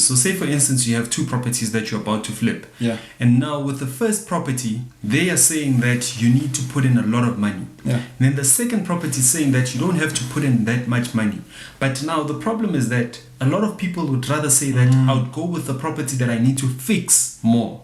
So say for instance, you have two properties that you're about to flip. Yeah. And now with the first property, they are saying that you need to put in a lot of money. Yeah. Then the second property is saying that you don't have to put in that much money. But now the problem is that a lot of people would rather say that I would go with the property that I need to fix more.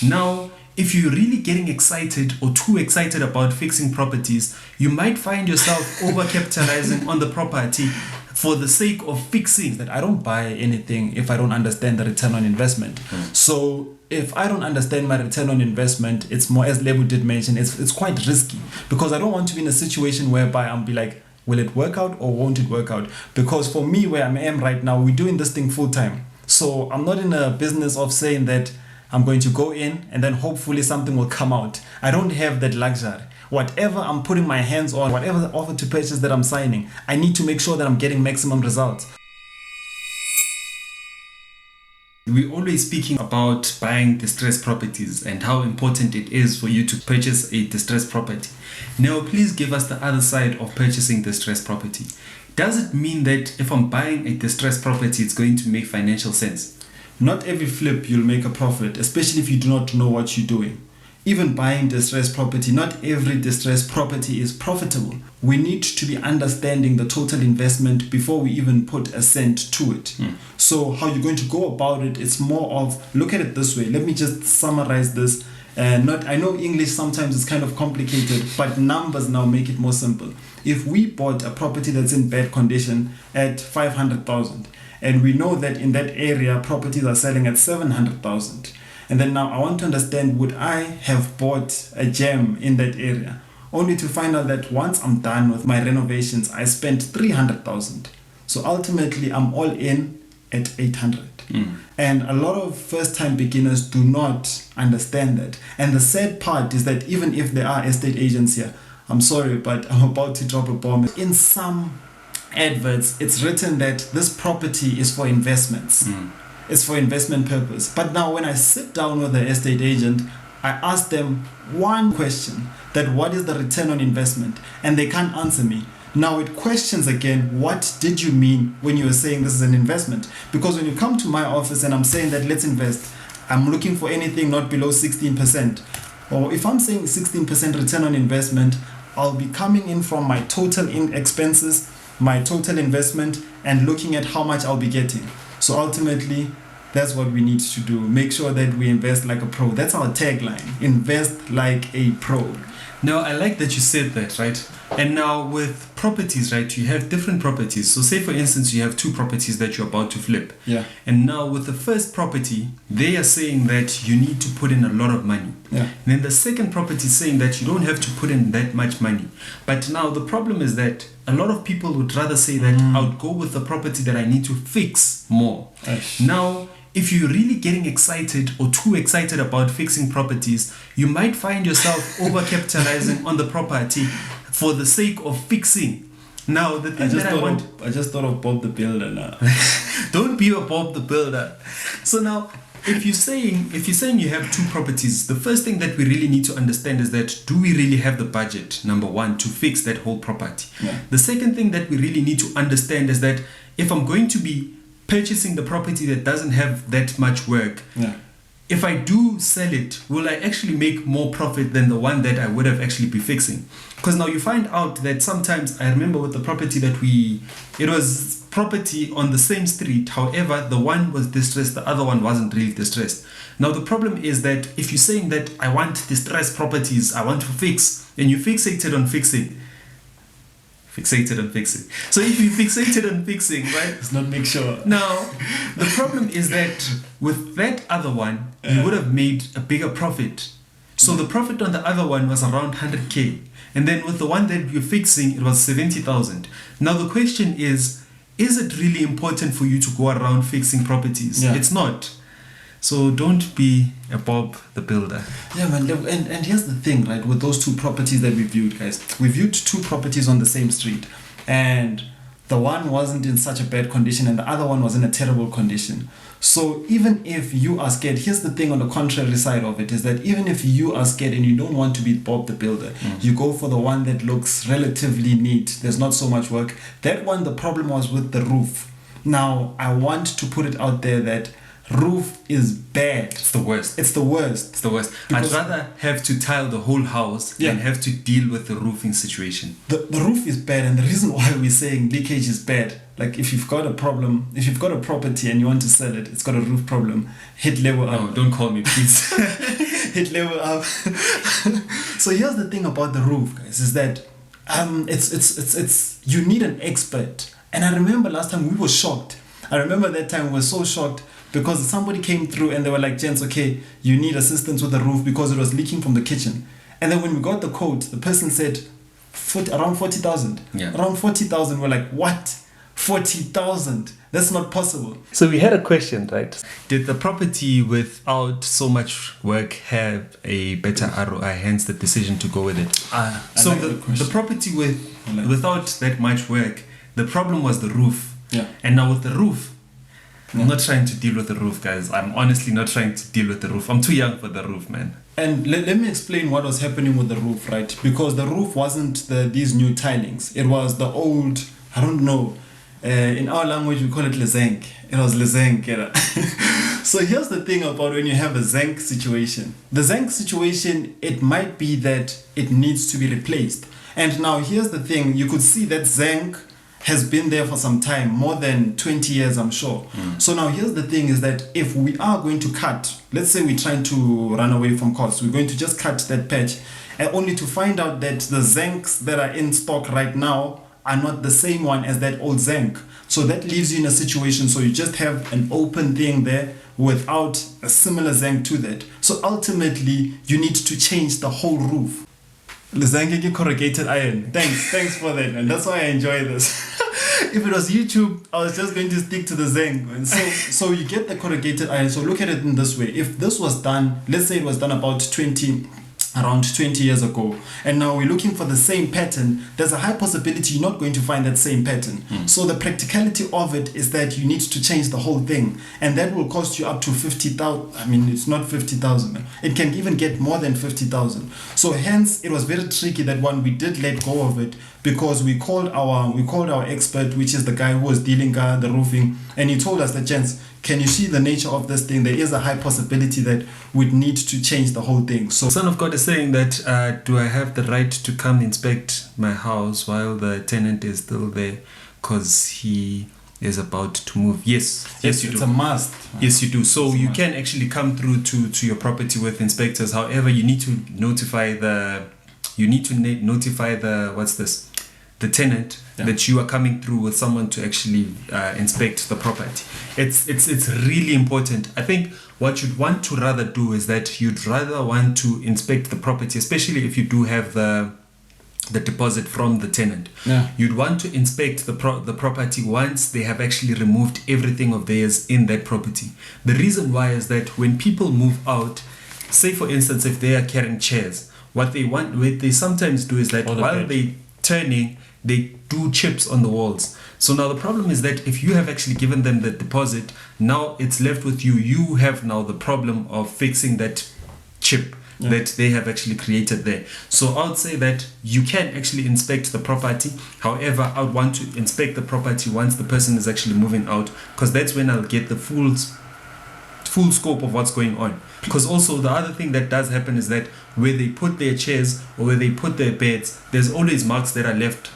Now, if you're really getting excited or too excited about fixing properties, you might find yourself overcapitalizing on the property for the sake of fixing. That I don't buy anything if I don't understand the return on investment. So if I don't understand my return on investment, it's more, as Lebu did mention, it's quite risky, because I don't want to be in a situation whereby I'll be like, will it work out or won't it work out? Because for me, where I am right now, we're doing this thing full time. So I'm not in a business of saying that I'm going to go in and then hopefully something will come out. I don't have that luxury. Whatever I'm putting my hands on, whatever offer to purchase that I'm signing, I need to make sure that I'm getting maximum results. We're always speaking about buying distressed properties and how important it is for you to purchase a distressed property. Now, please give us the other side of purchasing distressed property. Does it mean that if I'm buying a distressed property, it's going to make financial sense? Not every flip you'll make a profit, especially if you do not know what you're doing. Even buying distressed property, not every distressed property is profitable. We need to be understanding the total investment before we even put a cent to it. So how you're going to go about it, it's more of, look at it this way. Let me just summarize this. I know English sometimes is kind of complicated, but numbers now make it more simple. If we bought a property that's in bad condition at 500,000, and we know that in that area properties are selling at 700,000, and then now I want to understand, would I have bought a gem in that area, only to find out that once I'm done with my renovations, I spent 300,000. So ultimately I'm all in at 800. And a lot of first-time beginners do not understand that. And the sad part is that even if there are estate agents here, I'm sorry, but I'm about to drop a bomb. In some adverts, it's written that this property is for investments. It's for investment purpose. But now when I sit down with the estate agent, I ask them one question, that what is the return on investment? And they can't answer me. Now it questions again, what did you mean when you were saying this is an investment? Because when you come to my office and I'm saying that let's invest, I'm looking for anything not below 16%. Or if I'm saying 16% return on investment, I'll be coming in from my total expenses, my total investment, and looking at how much I'll be getting. So ultimately, that's what we need to do. Make sure that we invest like a pro. That's our tagline. Invest like a pro. Now, I like that you said that, right? And now with properties, right, you have different properties. So say for instance, you have two properties that you're about to flip. Yeah. And now with the first property, they are saying that you need to put in a lot of money. Yeah. And then the second property is saying that you don't have to put in that much money. But now the problem is that a lot of people would rather say that I would go with the property that I need to fix more. Now, if you're really getting excited or too excited about fixing properties, you might find yourself overcapitalizing on the property for the sake of fixing. Now, the thing I just thought of Bob the Builder now. Don't be a Bob the Builder. So now, if you're saying you have two properties, the first thing that we really need to understand is that, do we really have the budget, number one, to fix that whole property? Yeah. The second thing that we really need to understand is that if I'm going to be purchasing the property that doesn't have that much work, if I do sell it, will I actually make more profit than the one that I would have actually be fixing? Because now you find out that sometimes, I remember with the property that it was property on the same street, however, the one was distressed, the other one wasn't really distressed. Now the problem is that if you're saying that I want distressed properties, I want to fix, and you fixated on fixing. So if you fixated on fixing, right? Let's not make sure. Now, the problem is that with that other one, you would have made a bigger profit. So the profit on the other one was around 100K. And then with the one that you're fixing, it was 70,000. Now the question is it really important for you to go around fixing properties? Yeah. It's not. So don't be a Bob the Builder. Yeah, man. And here's the thing, right? With those two properties that we viewed, guys. We viewed two properties on the same street. And the one wasn't in such a bad condition and the other one was in a terrible condition. So even if you are scared, here's the thing on the contrary side of it, is that even if you are scared and you don't want to be Bob the Builder, you go for the one that looks relatively neat. There's not so much work. That one, the problem was with the roof. Now, I want to put it out there that roof is bad. It's the worst. It's the worst. It's the worst. I'd rather have to tile the whole house than have to deal with the roofing situation. The roof is bad, and the reason why we're saying leakage is bad, like if you've got a problem, if you've got a property and you want to sell it, it's got a roof problem, hit level up. No, don't call me, please. Hit level up. So here's the thing about the roof, guys, is that it's you need an expert. And I remember last time we were shocked. I remember that time we were so shocked because somebody came through and they were like, gents, okay, you need assistance with the roof because it was leaking from the kitchen. And then when we got the quote, the person said around 40,000. Yeah. Around 40,000. We're like, what? 40,000? That's not possible. So we had a question, right? Did the property without so much work have a better ROI, hence the decision to go with it? So like the property without that much work, the problem was the roof. Yeah. And now with the roof, I'm not trying to deal with the roof, guys. I'm honestly not trying to deal with the roof. I'm too young for the roof, man. And let me explain what was happening with the roof, right? Because the roof wasn't these new tilings. It was the old, I don't know, in our language we call it lezenk. It was lezenk. So here's the thing about when you have a zinc situation. The zinc situation, it might be that it needs to be replaced. And now here's the thing. You could see that zinc has been there for some time, more than 20 years, I'm sure. So now here's the thing is that if we are going to cut, let's say we're trying to run away from costs, we're going to just cut that patch, and only to find out that the zincs that are in stock right now are not the same one as that old zinc. So that leaves you in a situation, so you just have an open thing there without a similar zinc to that. So ultimately, you need to change the whole roof. Lizangi corrugated iron. Thanks for that, and that's why I enjoy this. If it was YouTube, I was just going to stick to the zinc. And so you get the corrugated iron. So look at it in this way. If this was done, let's say it was done around 20 years ago, and now we're looking for the same pattern, there's a high possibility you're not going to find that same pattern. So the practicality of it is that you need to change the whole thing, and that will cost you up to 50,000. I mean, it's not 50,000. It can even get more than 50,000. So hence, it was very tricky that one we did let go of it, because we called our expert, which is the guy who was dealing the roofing, and he told us that, gents, can you see the nature of this thing? There is a high possibility that we'd need to change the whole thing. So Son of God is saying that, do I have the right to come inspect my house while the tenant is still there because he is about to move? Yes, you do. It's a must. Yes, you do. So you can actually come through to your property with inspectors. However, you need to notify the the tenant that you are coming through with someone to actually inspect the property. It's really important. I think what you'd want to rather do is that you'd rather want to inspect the property, especially if you do have the deposit from the tenant. You'd want to inspect the property once they have actually removed everything of theirs in that property. The reason why is that when people move out, say for instance if they are carrying chairs, what they sometimes do is that while they turning, they do chips on the walls. So now the problem is that if you have actually given them the deposit, now it's left with you. You have now the problem of fixing that chip that they have actually created there. So I would say that you can actually inspect the property. However, I would want to inspect the property once the person is actually moving out, because that's when I'll get the full scope of what's going on. Because also the other thing that does happen is that where they put their chairs or where they put their beds, there's always marks that are left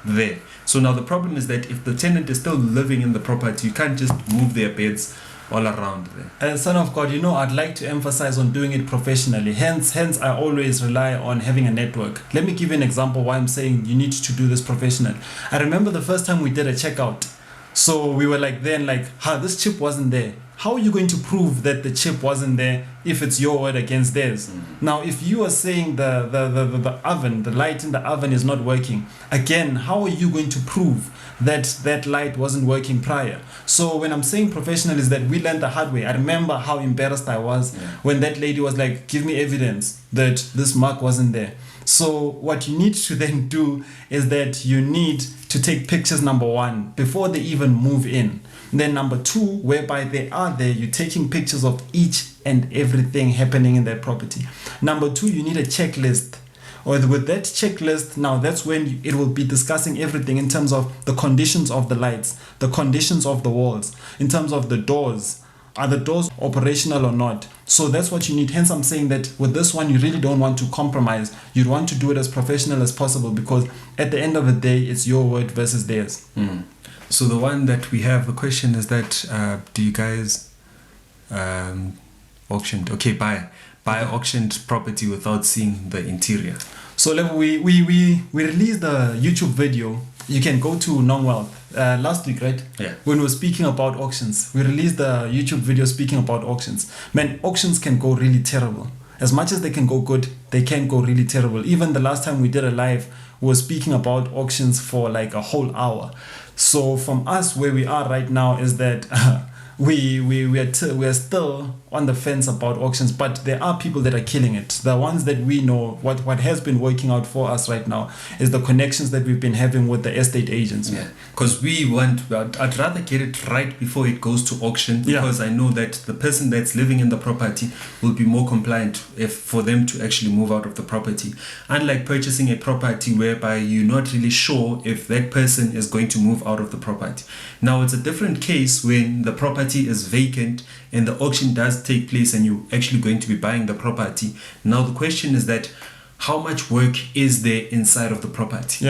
there. So now the problem is that if the tenant is still living in the property, you can't just move their beds all around there. Son of God, I'd like to emphasize on doing it professionally. Hence I always rely on having a network. Let me give you an example why I'm saying you need to do this professional. I remember the first time we did a checkout. So we were this chip wasn't there. How are you going to prove that the chip wasn't there if it's your word against theirs? Now, if you are saying the oven, the light in the oven is not working, again, how are you going to prove that light wasn't working prior? So when I'm saying professional is that we learned the hard way. I remember how embarrassed I was when that lady was like, give me evidence that this mark wasn't there. So what you need to then do is that you need to take pictures, number one, before they even move in. Then number two, whereby they are there, you're taking pictures of each and everything happening in that property. Number two, you need a checklist. Or with that checklist, now that's when it will be discussing everything in terms of the conditions of the lights, the conditions of the walls, in terms of the doors, Are the doors operational or not? So that's what you need. Hence, I'm saying that with this one, you really don't want to compromise. You'd want to do it as professional as possible, because at the end of the day, it's your word versus theirs. So the one that we have, the question is that, do you guys auctioned? Okay, buy auctioned property without seeing the interior. So we released the YouTube video. You can go to Non-Wealth last week, right? Yeah. When we were speaking about auctions, we released the YouTube video speaking about auctions. Man, auctions can go really terrible. As much as they can go good, they can go really terrible. Even the last time we did a live, we were speaking about auctions for like a whole hour. So from us, where we are right now is that we are still on the fence about auctions, but there are people that are killing it. The ones that we know, what has been working out for us right now is the connections that we've been having with the estate agents. Yeah, because I'd rather get it right before it goes to auction, because I know that the person that's living in the property will be more compliant for them to actually move out of the property. Unlike purchasing a property whereby you're not really sure if that person is going to move out of the property. Now, it's a different case when the property is vacant and the auction does take place and you're actually going to be buying the property. Now the question is that how much work is there inside of the property?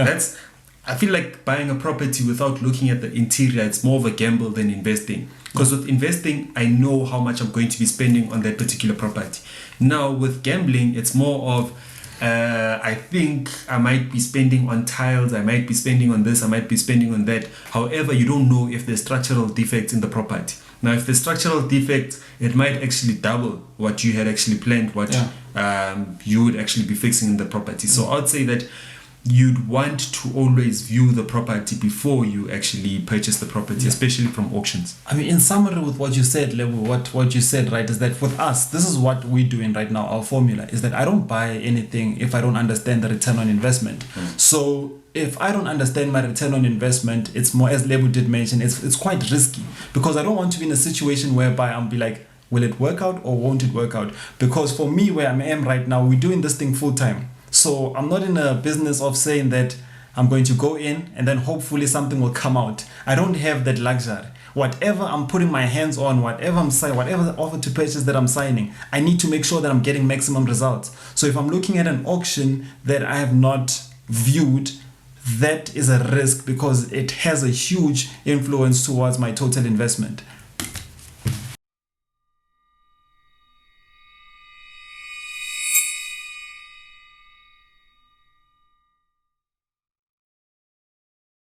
I feel like buying a property without looking at the interior, it's more of a gamble than investing. Because with investing, I know how much I'm going to be spending on that particular property. Now with gambling, it's more of I think I might be spending on tiles, I might be spending on this, I might be spending on that. However, you don't know if there's structural defects in the property. Now, if there's structural defects, it might actually double what you had actually planned, what you would actually be fixing in the property. So I'd say that you'd want to always view the property before you actually purchase the property, especially from auctions. I mean, in summary with what you said, what you said, right, is that with us, this is what we're doing right now. Our formula is that I don't buy anything if I don't understand the return on investment. So if I don't understand my return on investment, it's more, as Lebu did mention, it's quite risky, because I don't want to be in a situation whereby I'll be like, will it work out or won't it work out? Because for me, where I am right now, we're doing this thing full time. So I'm not in a business of saying that I'm going to go in and then hopefully something will come out. I don't have that luxury. Whatever I'm putting my hands on, whatever I'm signing, whatever offer to purchase that I'm signing, I need to make sure that I'm getting maximum results. So if I'm looking at an auction that I have not viewed, that is a risk, because it has a huge influence towards my total investment.